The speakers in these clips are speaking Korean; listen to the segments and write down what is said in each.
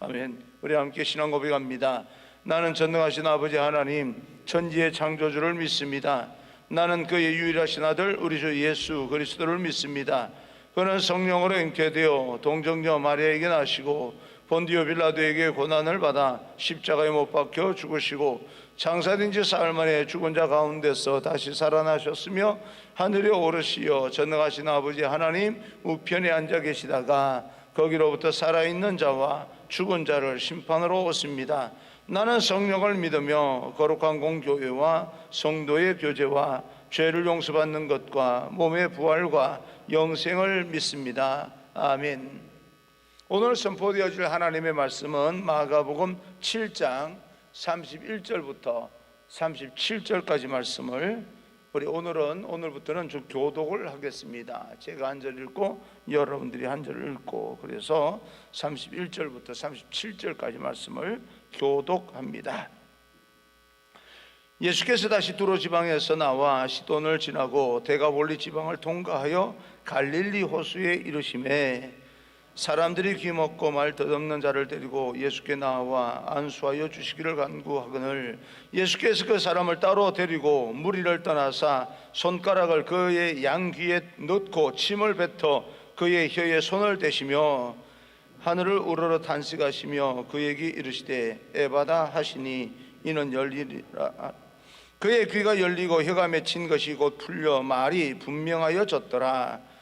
아멘. 우리 함께 신앙 고백합니다. 나는 전능하신 아버지 하나님 천지의 창조주를 믿습니다. 나는 그의 유일하신 아들 우리 주 예수 그리스도를 믿습니다. 그는 성령으로 잉태되어 동정녀 마리아에게 나시고 본디오 빌라도에게 고난을 받아 십자가에 못 박혀 죽으시고 장사된 지 사흘 만에 죽은 자 가운데서 다시 살아나셨으며 하늘에 오르시어 전능하신 아버지 하나님 우편에 앉아 계시다가 거기로부터 살아있는 자와 죽은 자를 심판으로 오십니다. 나는 성령을 믿으며 거룩한 공교회와 성도의 교제와 죄를 용서받는 것과 몸의 부활과 영생을 믿습니다. 아멘. 오늘 선포되어질 하나님의 말씀은 마가복음 7장 31절부터 37절까지 말씀을 우리 오늘부터는 좀 교독을 하겠습니다. 제가 한 절 읽고 여러분들이 한 절 읽고 그래서 31절부터 37절까지 말씀을 교독합니다. 예수께서 다시 두로 지방에서 나와 시돈을 지나고 데가볼리 지방을 통과하여 갈릴리 호수에 이르시매 사람들이 귀먹고 말 덧없는 자를 데리고 예수께 나와 안수하여 주시기를 간구하거늘 예수께서 그 사람을 따로 데리고 무리를 떠나사 손가락을 그의 양귀에 넣고 침을 뱉어 그의 혀에 손을 대시며 하늘을 우러러 탄식하시며 그에게 이르시되 에바다 하시니 이는 열리리라. 그의 귀가 열리고 혀가 맺힌 것이 곧 풀려 말이 분명하여졌더라.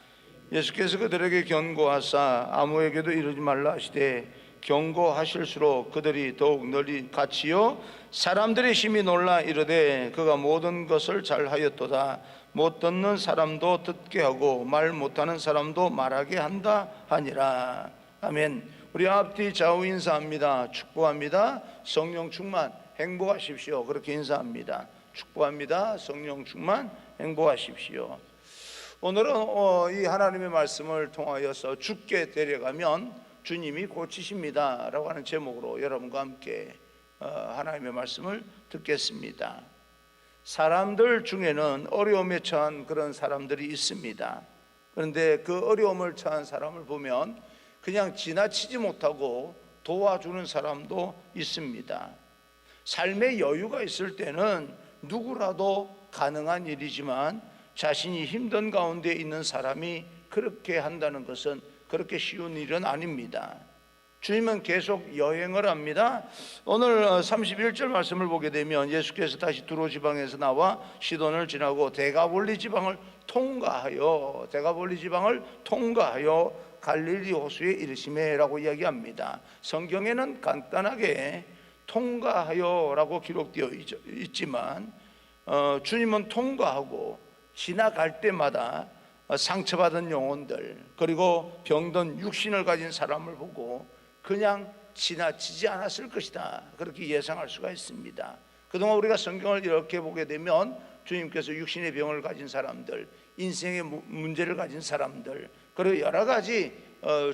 예수께서 그들에게 경고하사 아무에게도 이르지 말라 하시되 경고하실수록 그들이 더욱 널리 갇히어 사람들의 심히 놀라 이르되 그가 모든 것을 잘하였도다. 못 듣는 사람도 듣게 하고 말 못하는 사람도 말하게 한다 하니라. 아멘. 우리 앞뒤 좌우 인사합니다. 축복합니다. 성령 충만 행복하십시오. 그렇게 인사합니다. 축복합니다. 성령 충만 행복하십시오. 오늘은 이 하나님의 말씀을 통하여서 죽게 데려가면 주님이 고치십니다 라고 하는 제목으로 여러분과 함께 하나님의 말씀을 듣겠습니다. 사람들 중에는 어려움에 처한 그런 사람들이 있습니다. 그런데 그 어려움을 처한 사람을 보면 그냥 지나치지 못하고 도와주는 사람도 있습니다. 삶의 여유가 있을 때는 누구라도 가능한 일이지만 자신이 힘든 가운데 있는 사람이 그렇게 한다는 것은 그렇게 쉬운 일은 아닙니다. 주님은 계속 여행을 합니다. 오늘 31절 말씀을 보게 되면 예수께서 다시 두로 지방에서 나와 시돈을 지나고 데가볼리 지방을 통과하여 갈릴리 호수에 이르시매라고 이야기합니다. 성경에는 간단하게 통과하여라고 기록되어 있지만 주님은 통과하고 지나갈 때마다 상처받은 영혼들 그리고 병든 육신을 가진 사람을 보고 그냥 지나치지 않았을 것이다 그렇게 예상할 수가 있습니다. 그동안 우리가 성경을 이렇게 보게 되면 주님께서 육신의 병을 가진 사람들, 인생의 문제를 가진 사람들 그리고 여러 가지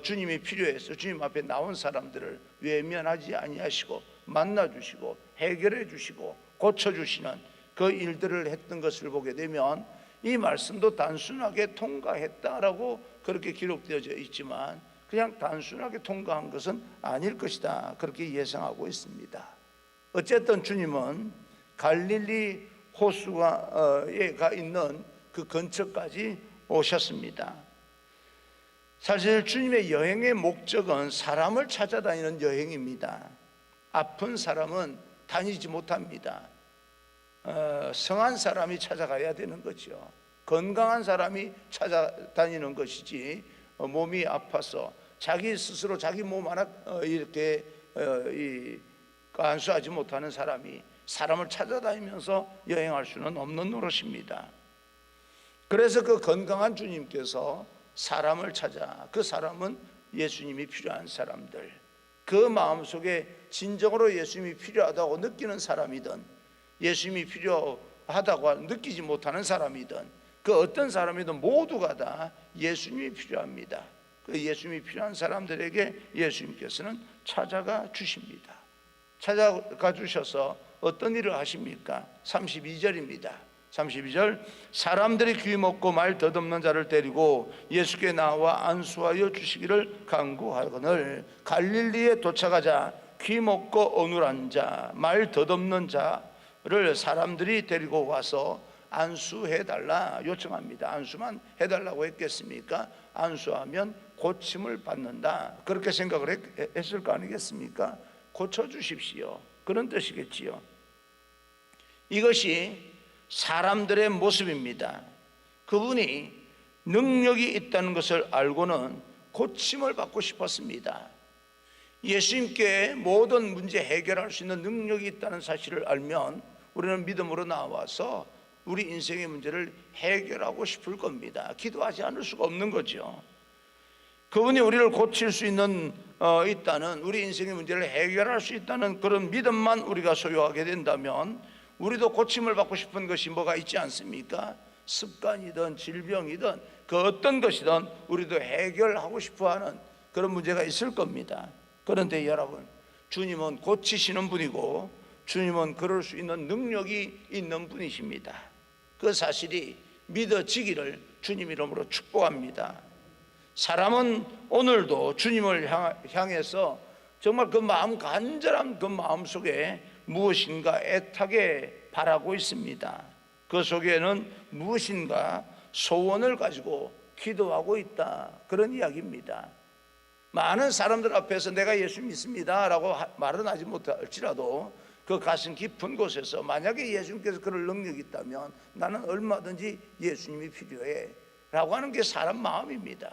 주님이 필요해서 주님 앞에 나온 사람들을 외면하지 아니하시고 만나주시고 해결해 주시고 고쳐주시는 그 일들을 했던 것을 보게 되면 이 말씀도 단순하게 통과했다라고 그렇게 기록되어져 있지만 그냥 단순하게 통과한 것은 아닐 것이다 그렇게 예상하고 있습니다. 어쨌든 주님은 갈릴리 호수에 가 있는 그 근처까지 오셨습니다. 사실 주님의 여행의 목적은 사람을 찾아다니는 여행입니다. 아픈 사람은 다니지 못합니다. 성한 사람이 찾아가야 되는 거죠. 건강한 사람이 찾아다니는 것이지 몸이 아파서 자기 스스로 자기 몸 하나 이렇게 안수하지 못하는 사람이 사람을 찾아다니면서 여행할 수는 없는 노릇입니다. 그래서 그 건강한 주님께서 사람을 찾아 그 사람은 예수님이 필요한 사람들 그 마음속에 진정으로 예수님이 필요하다고 느끼는 사람이든 예수님이 필요하다고 느끼지 못하는 사람이든 그 어떤 사람이든 모두가 다 예수님이 필요합니다. 그 예수님이 필요한 사람들에게 예수님께서는 찾아가 주십니다. 찾아가 주셔서 어떤 일을 하십니까? 32절입니다. 32절 사람들이 귀 먹고 말 더듬는 자를 데리고 예수께 나와 안수하여 주시기를 간구하거늘 갈릴리에 도착하자 귀 먹고 어눌한 자, 말 더듬는 자를 사람들이 데리고 와서 안수해달라 요청합니다. 안수만 해달라고 했겠습니까? 안수하면 고침을 받는다, 그렇게 생각을 했을 거 아니겠습니까? 고쳐주십시오, 그런 뜻이겠지요. 이것이 사람들의 모습입니다. 그분이 능력이 있다는 것을 알고는 고침을 받고 싶었습니다. 예수님께 모든 문제 해결할 수 있는 능력이 있다는 사실을 알면 우리는 믿음으로 나와서 우리 인생의 문제를 해결하고 싶을 겁니다. 기도하지 않을 수가 없는 거죠. 그분이 우리를 고칠 수 있는 있다는, 우리 인생의 문제를 해결할 수 있다는 그런 믿음만 우리가 소유하게 된다면 우리도 고침을 받고 싶은 것이 뭐가 있지 않습니까? 습관이든 질병이든 그 어떤 것이든 우리도 해결하고 싶어하는 그런 문제가 있을 겁니다. 그런데 여러분, 주님은 고치시는 분이고 주님은 그럴 수 있는 능력이 있는 분이십니다. 그 사실이 믿어지기를 주님 이름으로 축복합니다. 사람은 오늘도 주님을 향해서 정말 그 마음, 간절한 그 마음 속에 무엇인가 애타게 바라고 있습니다. 그 속에는 무엇인가 소원을 가지고 기도하고 있다, 그런 이야기입니다. 많은 사람들 앞에서 내가 예수 믿습니다 라고 말은 하지 못할지라도 그 가슴 깊은 곳에서 만약에 예수님께서 그럴 능력이 있다면 나는 얼마든지 예수님이 필요해 라고 하는 게 사람 마음입니다.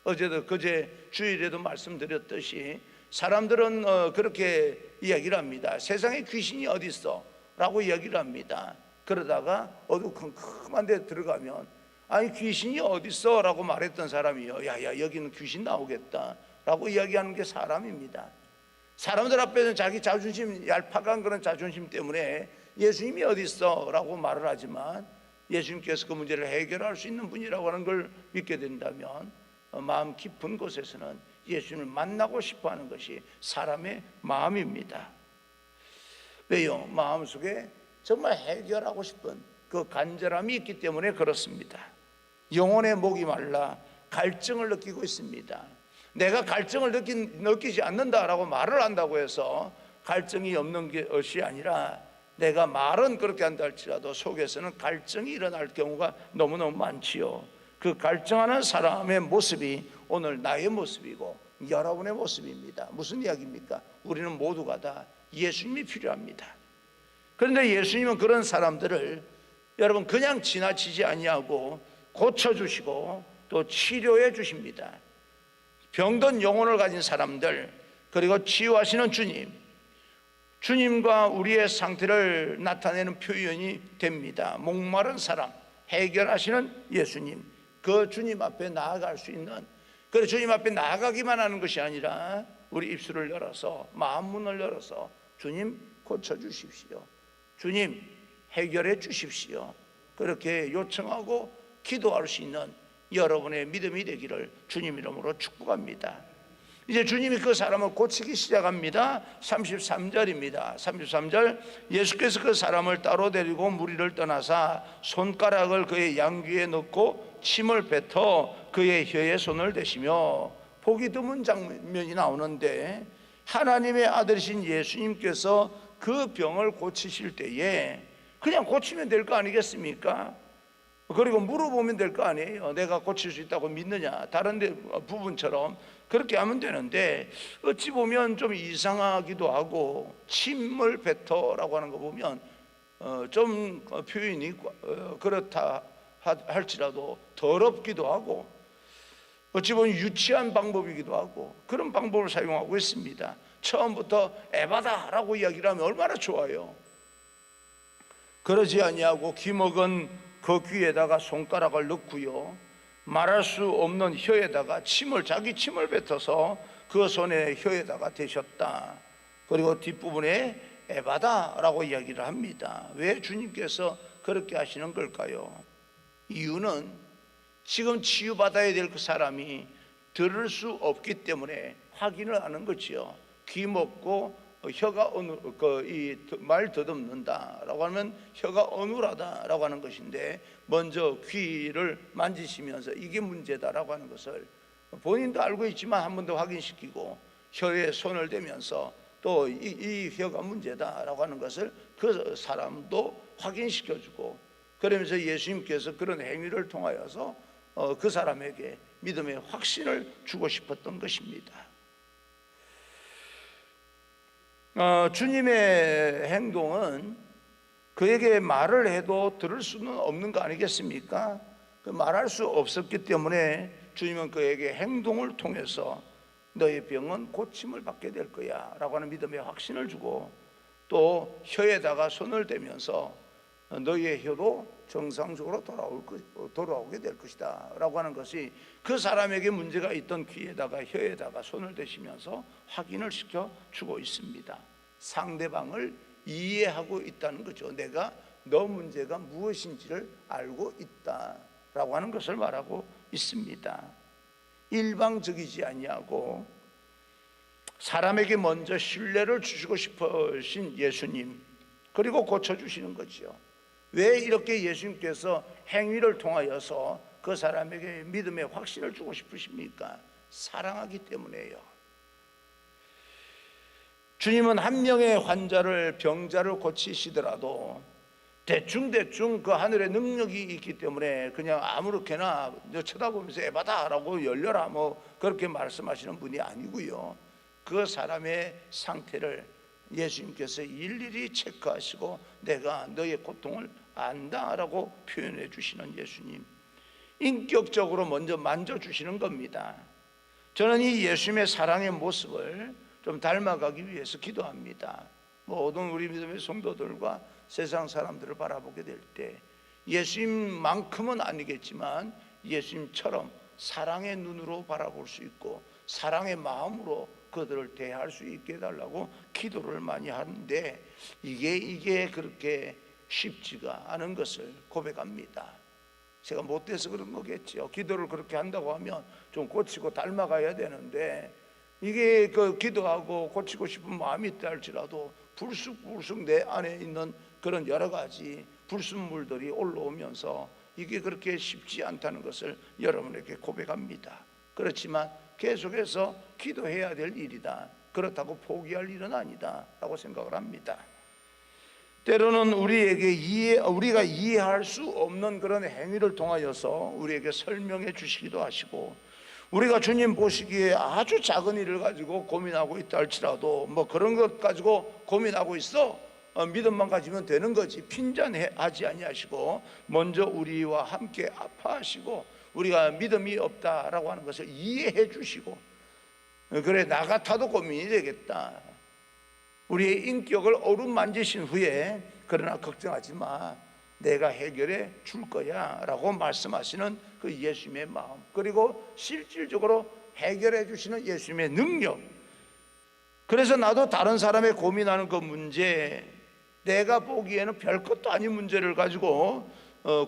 어제도 그제 주일에도 말씀드렸듯이 사람들은 그렇게 이야기를 합니다. 세상에 귀신이 어디 있어? 라고 이야기를 합니다. 그러다가 어두컴컴한 데 들어가면 아니 귀신이 어디 있어? 라고 말했던 사람이요, 야야 여기는 귀신 나오겠다 라고 이야기하는 게 사람입니다. 사람들 앞에서는 자기 자존심, 얄팍한 그런 자존심 때문에 예수님이 어디 있어? 라고 말을 하지만 예수님께서 그 문제를 해결할 수 있는 분이라고 하는 걸 믿게 된다면 마음 깊은 곳에서는 예수님을 만나고 싶어하는 것이 사람의 마음입니다. 왜요? 마음속에 정말 해결하고 싶은 그 간절함이 있기 때문에 그렇습니다. 영혼의 목이 말라 갈증을 느끼고 있습니다. 내가 갈증을 느끼지 않는다라고 말을 한다고 해서 갈증이 없는 것이 아니라 내가 말은 그렇게 한다 할지라도 속에서는 갈증이 일어날 경우가 너무너무 많지요. 그 갈증하는 사람의 모습이 오늘 나의 모습이고 여러분의 모습입니다. 무슨 이야기입니까? 우리는 모두가 다 예수님이 필요합니다. 그런데 예수님은 그런 사람들을 여러분 그냥 지나치지 아니하고 고쳐주시고 또 치료해 주십니다. 병든 영혼을 가진 사람들, 그리고 치유하시는 주님, 주님과 우리의 상태를 나타내는 표현이 됩니다. 목마른 사람 해결하시는 예수님, 그 주님 앞에 나아갈 수 있는, 그래 주님 앞에 나아가기만 하는 것이 아니라 우리 입술을 열어서 마음 문을 열어서 주님 고쳐주십시오, 주님 해결해 주십시오, 그렇게 요청하고 기도할 수 있는 여러분의 믿음이 되기를 주님 이름으로 축복합니다. 이제 주님이 그 사람을 고치기 시작합니다. 33절입니다. 33절 예수께서 그 사람을 따로 데리고 무리를 떠나사 손가락을 그의 양귀에 넣고 침을 뱉어 그의 혀에 손을 대시며, 보기 드문 장면이 나오는데 하나님의 아들이신 예수님께서 그 병을 고치실 때에 그냥 고치면 될 거 아니겠습니까? 그리고 물어보면 될 거 아니에요. 내가 고칠 수 있다고 믿느냐? 다른 데 부분처럼 그렇게 하면 되는데 어찌 보면 좀 이상하기도 하고, 침을 뱉어라고 하는 거 보면 좀 표현이 그렇다 할지라도 더럽기도 하고 어찌 보면 유치한 방법이기도 하고 그런 방법을 사용하고 있습니다. 처음부터 에바다라고 이야기를 하면 얼마나 좋아요. 그러지 아니하고 귀먹은 그 귀에다가 손가락을 넣고요, 말할 수 없는 혀에다가 자기 침을 뱉어서 그 손에 혀에다가 대셨다. 그리고 뒷부분에 에바다라고 이야기를 합니다. 왜 주님께서 그렇게 하시는 걸까요? 이유는 지금 치유받아야 될 그 사람이 들을 수 없기 때문에 확인을 하는 거지요. 귀 먹고 혀가 말 더듬는다라고 하면 혀가 어눌하다라고 하는 것인데, 먼저 귀를 만지시면서 이게 문제다라고 하는 것을 본인도 알고 있지만 한 번 더 확인시키고, 혀에 손을 대면서 또 이 혀가 문제다라고 하는 것을 그 사람도 확인시켜주고, 그러면서 예수님께서 그런 행위를 통하여서 그 사람에게 믿음의 확신을 주고 싶었던 것입니다. 주님의 행동은 그에게 말을 해도 들을 수는 없는 거 아니겠습니까? 그 말할 수 없었기 때문에 주님은 그에게 행동을 통해서 너의 병은 고침을 받게 될 거야 라고 하는 믿음의 확신을 주고, 또 혀에다가 손을 대면서 너의 혀도 정상적으로 돌아오게 될 것이다 라고 하는 것이, 그 사람에게 문제가 있던 귀에다가 혀에다가 손을 대시면서 확인을 시켜주고 있습니다. 상대방을 이해하고 있다는 거죠. 내가 너 문제가 무엇인지를 알고 있다라고 하는 것을 말하고 있습니다. 일방적이지 아니하고 사람에게 먼저 신뢰를 주시고 싶으신 예수님, 그리고 고쳐주시는 거죠. 왜 이렇게 예수님께서 행위를 통하여서 그 사람에게 믿음의 확신을 주고 싶으십니까? 사랑하기 때문에요. 주님은 한 명의 환자를, 병자를 고치시더라도 대충 그 하늘의 능력이 있기 때문에 그냥 아무렇게나 쳐다보면서 에바다라고 열려라 뭐 그렇게 말씀하시는 분이 아니고요, 그 사람의 상태를 예수님께서 일일이 체크하시고 내가 너의 고통을 안다라고 표현해 주시는 예수님, 인격적으로 먼저 만져주시는 겁니다. 저는 이 예수님의 사랑의 모습을 좀 닮아가기 위해서 기도합니다. 모든 우리 믿음의 성도들과 세상 사람들을 바라보게 될 때 예수님만큼은 아니겠지만 예수님처럼 사랑의 눈으로 바라볼 수 있고 사랑의 마음으로 그들을 대할 수 있게 해달라고 기도를 많이 하는데, 이게 그렇게 쉽지가 않은 것을 고백합니다. 제가 못돼서 그런 거겠죠. 기도를 그렇게 한다고 하면 좀 고치고 닮아가야 되는데, 이게 그 기도하고 고치고 싶은 마음이 있다 할지라도 불쑥불쑥 내 안에 있는 그런 여러 가지 불순물들이 올라오면서 이게 그렇게 쉽지 않다는 것을 여러분에게 고백합니다. 그렇지만 계속해서 기도해야 될 일이다, 그렇다고 포기할 일은 아니다 라고 생각을 합니다. 때로는 우리가 이해할 수 없는 그런 행위를 통하여서 우리에게 설명해 주시기도 하시고, 우리가 주님 보시기에 아주 작은 일을 가지고 고민하고 있다 할지라도 뭐 그런 것 가지고 고민하고 있어, 믿음만 가지면 되는 거지, 핀잔하지 아니하시고 먼저 우리와 함께 아파하시고 우리가 믿음이 없다라고 하는 것을 이해해 주시고, 그래 나 같아도 고민이 되겠다, 우리의 인격을 어루만지신 후에 그러나 걱정하지 마, 내가 해결해 줄 거야 라고 말씀하시는 그 예수님의 마음, 그리고 실질적으로 해결해 주시는 예수님의 능력. 그래서 나도 다른 사람의 고민하는 그 문제, 내가 보기에는 별것도 아닌 문제를 가지고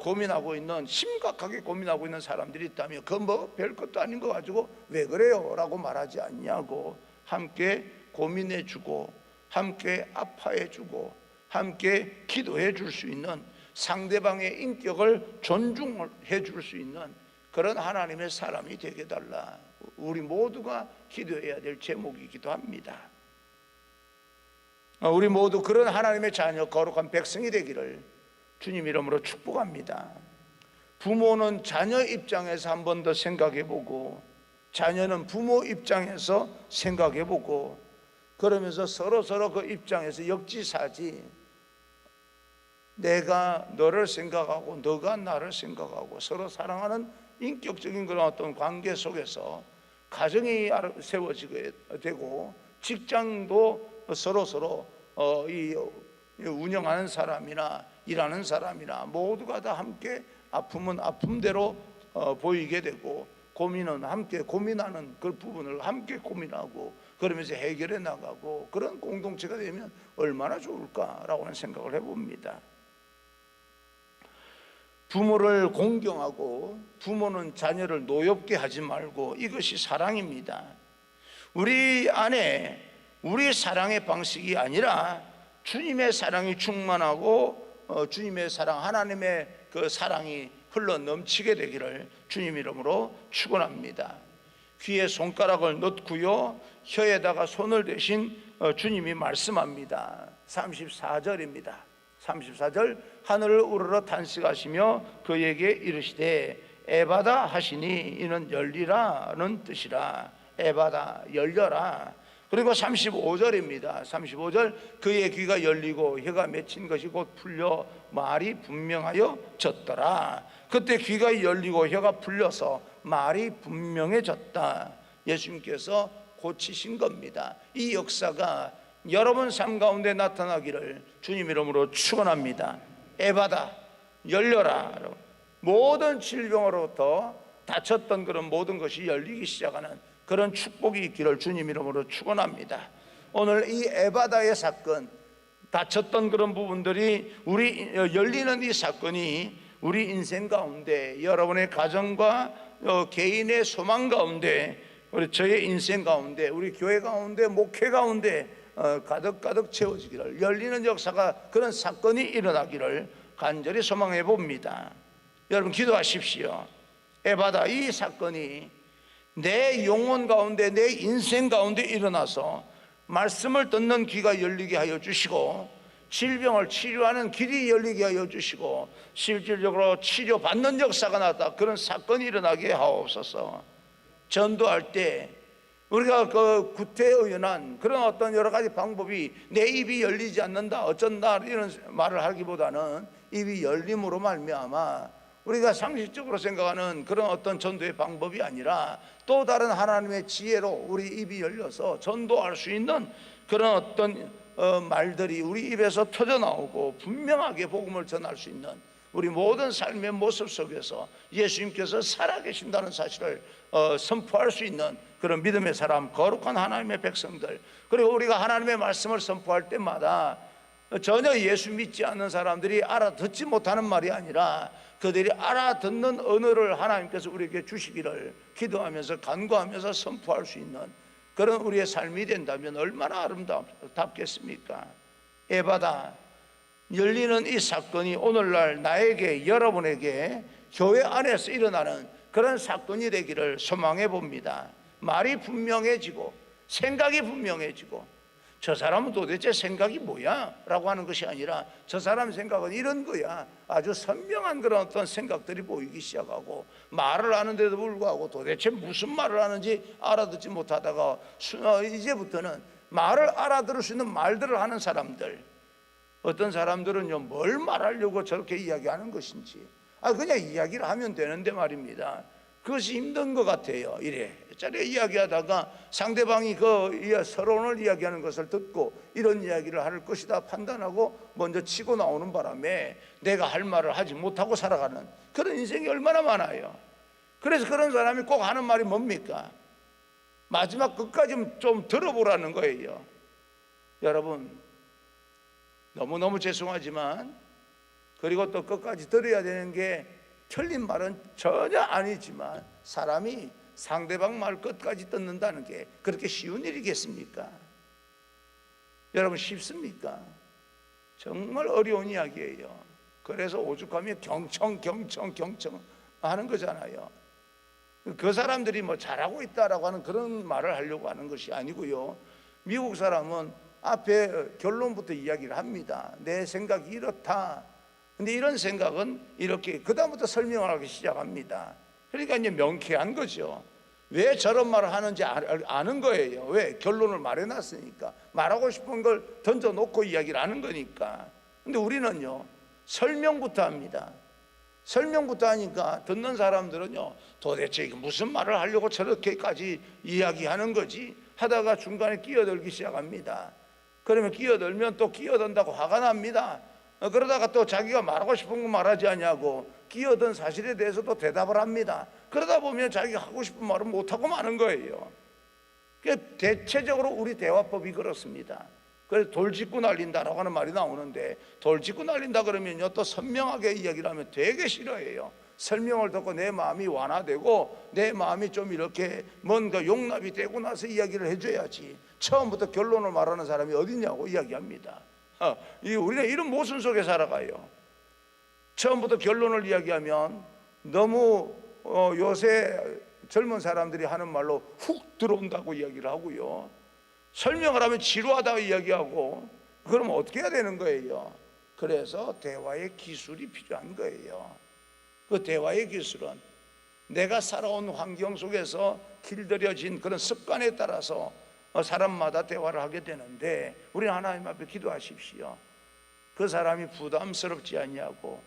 고민하고 있는, 심각하게 고민하고 있는 사람들이 있다면 그 뭐 별것도 아닌 거 가지고 왜 그래요 라고 말하지 않냐고, 함께 고민해 주고 함께 아파해 주고 함께 기도해 줄 수 있는, 상대방의 인격을 존중해 줄 수 있는 그런 하나님의 사람이 되게 달라, 우리 모두가 기도해야 될 제목이기도 합니다. 우리 모두 그런 하나님의 자녀, 거룩한 백성이 되기를 주님 이름으로 축복합니다. 부모는 자녀 입장에서 한 번 더 생각해 보고, 자녀는 부모 입장에서 생각해 보고, 그러면서 서로 그 입장에서 역지사지, 내가 너를 생각하고 너가 나를 생각하고 서로 사랑하는 인격적인 그런 어떤 관계 속에서 가정이 세워지게 되고, 직장도 서로 이 운영하는 사람이나 일하는 사람이나 모두가 다 함께 아픔은 아픔대로 보이게 되고, 고민은 함께 고민하는 그 부분을 함께 고민하고 그러면서 해결해 나가고, 그런 공동체가 되면 얼마나 좋을까라고 하는 생각을 해봅니다. 부모를 공경하고 부모는 자녀를 노엽게 하지 말고, 이것이 사랑입니다. 우리 안에 우리 사랑의 방식이 아니라 주님의 사랑이 충만하고 주님의 사랑, 하나님의 그 사랑이 흘러 넘치게 되기를 주님 이름으로 축원합니다. 귀에 손가락을 넣고요, 혀에다가 손을 대신 주님이 말씀합니다. 34절입니다. 34절, 하늘을 우러러 탄식하시며 그에게 이르시되 에바다 하시니 이는 열리라는 뜻이라. 에바다, 열려라. 그리고 35절입니다. 35절, 그의 귀가 열리고 혀가 맺힌 것이 곧 풀려 말이 분명하여 졌더라. 그때 귀가 열리고 혀가 풀려서 말이 분명해졌다. 예수님께서 고치신 겁니다. 이 역사가 여러분 삶 가운데 나타나기를 주님 이름으로 축원합니다. 에바다, 열려라. 모든 질병으로부터 다쳤던 그런 모든 것이 열리기 시작하는 그런 축복이 있기를 주님 이름으로 축원합니다. 오늘 이 에바다의 사건, 다쳤던 그런 부분들이 열리는 이 사건이 우리 인생 가운데, 여러분의 가정과 개인의 소망 가운데, 우리 저의 인생 가운데, 우리 교회 가운데, 목회 가운데 가득가득 채워지기를, 열리는 역사가, 그런 사건이 일어나기를 간절히 소망해 봅니다. 여러분 기도하십시오. 에바다, 이 사건이 내 영혼 가운데, 내 인생 가운데 일어나서 말씀을 듣는 귀가 열리게 하여 주시고, 질병을 치료하는 길이 열리게 하여 주시고, 실질적으로 치료받는 역사가 나타, 그런 사건이 일어나게 하옵소서. 전도할 때 우리가 그 구태의연한 그런 어떤 여러 가지 방법이, 내 입이 열리지 않는다, 어쩐다, 이런 말을 하기보다는 입이 열림으로 말미암아 우리가 상식적으로 생각하는 그런 어떤 전도의 방법이 아니라 또 다른 하나님의 지혜로 우리 입이 열려서 전도할 수 있는 그런 어떤 말들이 우리 입에서 터져 나오고 분명하게 복음을 전할 수 있는 우리 모든 삶의 모습 속에서 예수님께서 살아계신다는 사실을 선포할 수 있는 그런 믿음의 사람, 거룩한 하나님의 백성들, 그리고 우리가 하나님의 말씀을 선포할 때마다 전혀 예수 믿지 않는 사람들이 알아듣지 못하는 말이 아니라 그들이 알아듣는 언어를 하나님께서 우리에게 주시기를 기도하면서 간구하면서 선포할 수 있는 그런 우리의 삶이 된다면 얼마나 아름답겠습니까? 에바다, 열리는 이 사건이 오늘날 나에게, 여러분에게 교회 안에서 일어나는 그런 사건이 되기를 소망해 봅니다. 말이 분명해지고 생각이 분명해지고, 저 사람은 도대체 생각이 뭐야? 라고 하는 것이 아니라 저 사람 생각은 이런 거야. 아주 선명한 그런 어떤 생각들이 보이기 시작하고, 말을 하는데도 불구하고 도대체 무슨 말을 하는지 알아듣지 못하다가 이제부터는 말을 알아들을 수 있는 말들을 하는 사람들. 어떤 사람들은요, 뭘 말하려고 저렇게 이야기하는 것인지 그냥 이야기를 하면 되는데 말입니다. 그것이 힘든 것 같아요. 이래저래 이야기하다가 상대방이 그 서론을 이야기하는 것을 듣고 이런 이야기를 할 것이다 판단하고 먼저 치고 나오는 바람에 내가 할 말을 하지 못하고 살아가는 그런 인생이 얼마나 많아요. 그래서 그런 사람이 꼭 하는 말이 뭡니까? 마지막 끝까지 좀 들어보라는 거예요. 여러분, 너무너무 죄송하지만, 그리고 또 끝까지 들어야 되는 게 틀린 말은 전혀 아니지만, 사람이 상대방 말 끝까지 듣는다는 게 그렇게 쉬운 일이겠습니까? 여러분, 쉽습니까? 정말 어려운 이야기예요. 그래서 오죽하면 경청 하는 거잖아요. 그 사람들이 뭐 잘하고 있다라고 하는 그런 말을 하려고 하는 것이 아니고요. 미국 사람은 앞에 결론부터 이야기를 합니다. 내 생각이 이렇다. 근데 이런 생각은 이렇게, 그다음부터 설명을 하기 시작합니다. 그러니까 이제 명쾌한 거죠. 왜 저런 말을 하는지 아는 거예요. 왜? 결론을 말해놨으니까. 말하고 싶은 걸 던져놓고 이야기를 하는 거니까. 근데 우리는요, 설명부터 합니다. 설명부터 하니까 듣는 사람들은요, 도대체 이게 무슨 말을 하려고 저렇게까지 이야기하는 거지 하다가 중간에 끼어들기 시작합니다. 그러면 끼어들면 또 끼어든다고 화가 납니다. 그러다가 또 자기가 말하고 싶은 거 말하지 않냐고 끼어든 사실에 대해서도 대답을 합니다. 그러다 보면 자기가 하고 싶은 말은 못하고 마는 거예요. 대체적으로 우리 대화법이 그렇습니다. 그래서 돌직구 날린다라고 하는 말이 나오는데, 돌직구 날린다 그러면요, 또 선명하게 이야기를 하면 되게 싫어해요. 설명을 듣고 내 마음이 완화되고 내 마음이 좀 이렇게 뭔가 용납이 되고 나서 이야기를 해줘야지, 처음부터 결론을 말하는 사람이 어딨냐고 이야기합니다. 우리는 이런 모순 속에 살아가요. 처음부터 결론을 이야기하면 너무 요새 젊은 사람들이 하는 말로 훅 들어온다고 이야기를 하고요, 설명을 하면 지루하다고 이야기하고, 그러면 어떻게 해야 되는 거예요? 그래서 대화의 기술이 필요한 거예요. 그 대화의 기술은 내가 살아온 환경 속에서 길들여진 그런 습관에 따라서 사람마다 대화를 하게 되는데, 우리는 하나님 앞에 기도하십시오. 그 사람이 부담스럽지 않냐고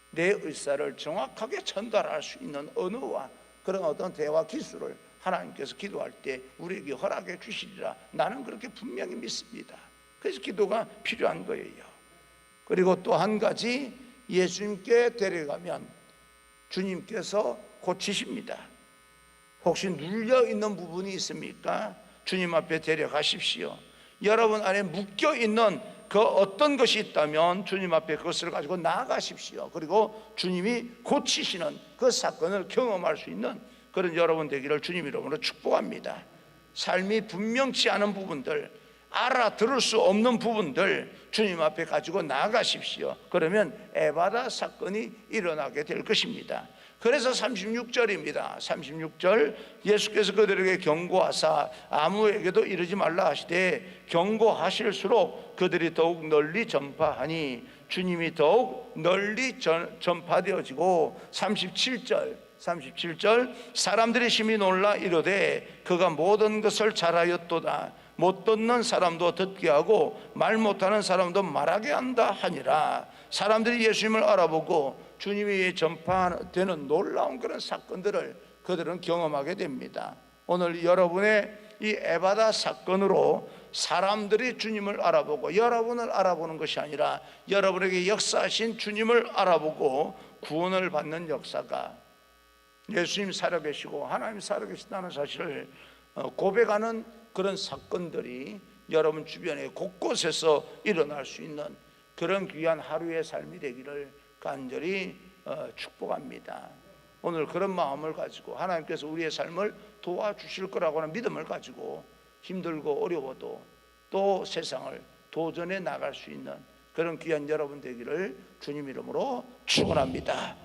내 의사를 정확하게 전달할 수 있는 언어와 그런 어떤 대화 기술을 하나님께서 기도할 때 우리에게 허락해 주시리라, 나는 그렇게 분명히 믿습니다. 그래서 기도가 필요한 거예요. 그리고 또 한 가지, 예수님께 데려가면 주님께서 고치십니다. 혹시 눌려있는 부분이 있습니까? 주님 앞에 데려가십시오. 여러분 안에 묶여있는 그 어떤 것이 있다면 주님 앞에 그것을 가지고 나아가십시오. 그리고 주님이 고치시는 그 사건을 경험할 수 있는 그런 여러분 되기를 주님 이름으로 축복합니다. 삶이 분명치 않은 부분들, 알아들을 수 없는 부분들 주님 앞에 가지고 나아가십시오. 그러면 에바다 사건이 일어나게 될 것입니다. 그래서 36절입니다. 36절, 예수께서 그들에게 경고하사 아무에게도 이르지 말라 하시되 경고하실수록 그들이 더욱 널리 전파하니 주님이 더욱 널리 전파되어지고, 37절 사람들이 심히 놀라 이르되 그가 모든 것을 잘하였도다. 못 듣는 사람도 듣게 하고 말 못하는 사람도 말하게 한다 하니라. 사람들이 예수님을 알아보고 주님이 전파되는 놀라운 그런 사건들을 그들은 경험하게 됩니다. 오늘 여러분의 이 에바다 사건으로 사람들이 주님을 알아보고 여러분을 알아보는 것이 아니라 여러분에게 역사하신 주님을 알아보고 구원을 받는 역사가, 예수님 살아계시고 하나님 살아계신다는 사실을 고백하는 그런 사건들이 여러분 주변에 곳곳에서 일어날 수 있는 그런 귀한 하루의 삶이 되기를 간절히 축복합니다. 오늘 그런 마음을 가지고 하나님께서 우리의 삶을 도와주실 거라고 하는 믿음을 가지고 힘들고 어려워도 또 세상을 도전해 나갈 수 있는 그런 귀한 여러분 되기를 주님 이름으로 축원합니다.